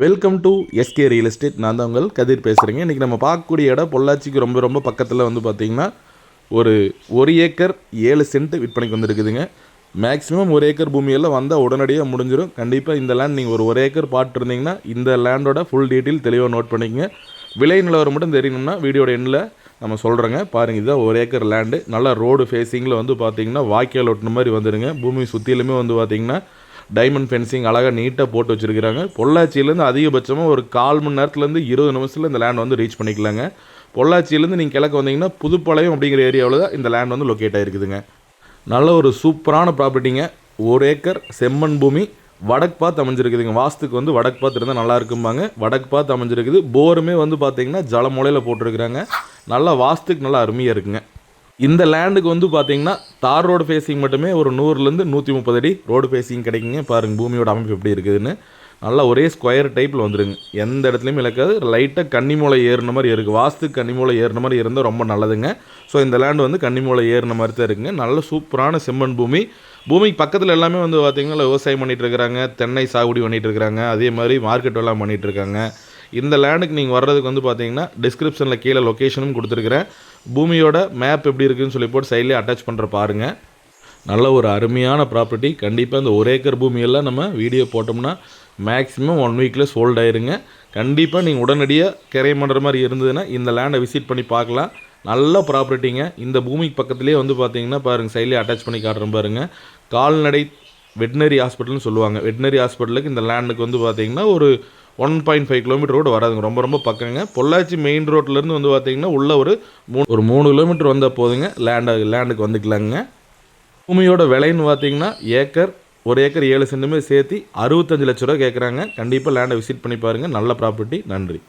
Welcome to SK real estate. நான் தான் உங்கள் கதிர் பேசுகிறேங்க. இன்றைக்கி நம்ம பார்க்கக்கூடிய இடம் பொள்ளாச்சிக்கு ரொம்ப பக்கத்தில் வந்து பார்த்திங்கன்னா ஒரு ஏக்கர் 7 சென்ட் விற்பனைக்கு வந்துருக்குதுங்க. மேக்ஸிமம் 1 ஏக்கர் பூமியெல்லாம் வந்தால் உடனடியாக முடிஞ்சிடும். கண்டிப்பாக இந்த லேண்ட் நீங்கள் ஒரு ஏக்கர் பார்த்துருந்தீங்கன்னா இந்த லேண்டோட ஃபுல் டீட்டெயில் தெளிவாக நோட் பண்ணிக்கங்க. விலை நிலவரம் மட்டும் தெரியணும்னா வீடியோட எண்ணில் நம்ம சொல்கிறேங்க. பாருங்கள், இதுதான் 1 ஏக்கர் லேண்டு. நல்லா ரோடு ஃபேஸிங்கில் வந்து பார்த்திங்கன்னா வாய்க்கால் ஒட்டின மாதிரி வந்துடுங்க. பூமி சுற்றிலுமே வந்து பார்த்திங்கன்னா டைமண்ட் ஃபென்சிங் அழகாக நீட்டாக போட்டு வச்சுருக்கிறாங்க. பொள்ளாச்சியிலேருந்து அதிகபட்சமாக ஒரு 1/4 மணி நேரத்துலேருந்து 20 நிமிஷத்தில் இந்த லேண்ட் வந்து ரீச் பண்ணிக்கலாங்க. பொள்ளாச்சியிலேருந்து நீங்கள் கிழக்கு வந்தீங்கன்னா புதுப்பாளையம் அப்படிங்கிற ஏரியாவில் தான் இந்த லேண்ட் வந்து லொக்கேட் ஆகிருக்குதுங்க. நல்ல ஒரு சூப்பரான ப்ராப்பர்ட்டிங்க. 1 ஏக்கர் செம்மண் பூமி, வடக்கு பார்த்து அமைஞ்சிருக்குதுங்க. வாஸ்துக்கு வந்து வடக்கு பார்த்து இருந்தால் நல்லா இருக்கும்பாங்க. வடக்கு பார்த்து அமைஞ்சிருக்குது. போருமே வந்து பார்த்திங்கன்னா ஜலமூலையில் போட்டிருக்கிறாங்க. நல்லா வாஸ்துக்கு நல்லா அருமையாக இருக்குங்க. இந்த லேண்டுக்கு வந்து பார்த்தீங்கன்னா தார் ரோடு ஃபேஸிங் மட்டுமே ஒரு 100லேருந்து 130 அடி ரோடு ஃபேஸிங் கிடைக்குங்க. பாருங்கள் பூமியோட அமைப்பு எப்படி இருக்குதுன்னு. நல்லா ஒரே ஸ்கொயர் டைப்பில் வந்துடுங்க. எந்த இடத்துலையுமே இழக்காது. லைட்டாக கன்னிமூலை ஏறின மாதிரி இருக்குது. வாஸ்துக்கு கன்னிமூலை ஏறின மாதிரி இருந்தால் ரொம்ப நல்லதுங்க. ஸோ இந்த லேண்டு வந்து கன்னிமூலை ஏறின மாதிரி தான் இருக்குங்க. நல்ல சூப்பரான செம்மண் பூமி. பூமிக்கு பக்கத்தில் எல்லாமே வந்து பார்த்திங்கன்னா விவசாயம் பண்ணிகிட்டு இருக்கிறாங்க, தென்னை சாகுபடி பண்ணிகிட்டு இருக்கிறாங்க, அதே மாதிரி மார்க்கெட் எல்லாம் பண்ணிகிட்டு இருக்காங்க. இந்த லேண்டுக்கு நீங்கள் வர்றதுக்கு வந்து பார்த்தீங்கன்னா டிஸ்கிரிப்ஷனில் கீழே லொக்கேஷனும் கொடுத்துருக்குறேன். பூமியோட மேப் எப்படி இருக்குதுன்னு சொல்லி போட்டு சைட்லேயே அட்டாச் பண்ணுற பாருங்கள். நல்ல ஒரு அருமையான ப்ராப்பர்ட்டி. கண்டிப்பாக இந்த 1 ஏக்கர் பூமியெல்லாம் நம்ம வீடியோ போட்டோம்னா மேக்ஸிமம் 1 வீக்கில் சோல்ட் ஆயிருங்க. கண்டிப்பாக நீங்கள் உடனடியாக கிரையம் பண்ணுற மாதிரி இருந்ததுன்னா இந்த லேண்டை விசிட் பண்ணி பார்க்கலாம். நல்ல ப்ராப்பர்ட்டிங்க. இந்த பூமிக்கு பக்கத்துலேயே வந்து பார்த்தீங்கன்னா பாருங்கள், சைட்லேயே அட்டாச் பண்ணி காட்டுறேன் பாருங்கள். கால்நடை வெட்டினரி ஹாஸ்பிட்டல்னு சொல்லுவாங்க. வெட்டினரி ஹாஸ்பிட்டலுக்கு இந்த லேண்டுக்கு வந்து பார்த்தீங்கன்னா ஒரு 1.5 கிலோமீட்டர் ரோடு வராதுங்க. ரொம்ப பக்கங்க. பொள்ளாச்சி மெயின் ரோட்லேருந்து வந்து பார்த்தீங்கன்னா உள்ள ஒரு 3 கிலோமீட்டர் வந்தால் போதுங்க லேண்டுக்கு வந்துக்கலாங்க. பூமியோட விலைன்னு பார்த்தீங்கன்னா ஒரு ஏக்கர் 7 சென்ட்டுமே சேர்த்து 65 லட்ச ரூபா கேட்குறாங்க. கண்டிப்பாக லேண்டை விசிட் பண்ணி பாருங்கள். நல்ல ப்ராப்பர்ட்டி. நன்றி.